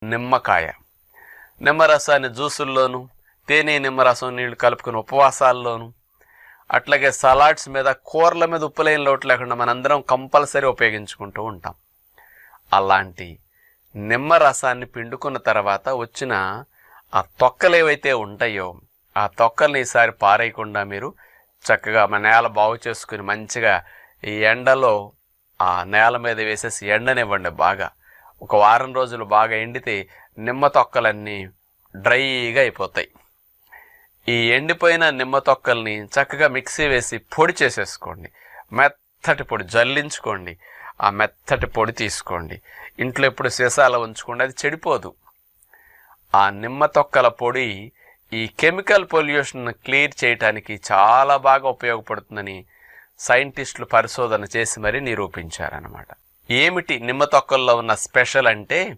నిమ్మకాయ. నిమ్మరసాన్ని జ్యూసుల్లోనూ, తేనె నిమ్మరసం నీళ్లు కలుపుకుని ఉపవాసాల్లోనూ, అట్లాగే సలాడ్స్ మీద, కూరల మీద ఉప్పు లేని లోటు లేకుండా మనందరం కంపల్సరీ ఉపయోగించుకుంటూ ఉంటాం. అలాంటి నిమ్మరసాన్ని పిండుకున్న తర్వాత వచ్చిన ఆ తొక్కలు ఏవైతే ఉంటాయో ఆ తొక్కల్ని ఈసారి పారేయకుండా మీరు చక్కగా మన నేల బాగు చేసుకుని మంచిగా ఈ ఎండలో ఆ నేల మీద వేసేసి ఎండనివ్వండి. బాగా ఒక వారం రోజులు బాగా ఎండితే నిమ్మ తొక్కలన్నీ డ్రైగా అయిపోతాయి. ఈ ఎండిపోయిన నిమ్మ తొక్కల్ని చక్కగా మిక్సీ వేసి పొడి చేసేసుకోండి. మెత్తటి పొడి జల్లించుకోండి. ఆ మెత్తటి పొడి తీసుకోండి. ఇంట్లో ఎప్పుడు సీసాలో ఉంచుకోండి, అది చెడిపోదు. ఆ నిమ్మ తొక్కల పొడి ఈ కెమికల్ పొల్యూషన్ క్లియర్ చేయటానికి చాలా బాగా ఉపయోగపడుతుందని సైంటిస్టులు పరిశోధన చేసి మరీ నిరూపించారన్నమాట. ఏమిటి నిమ్మ తొక్కల్లో ఉన్న స్పెషల్ అంటే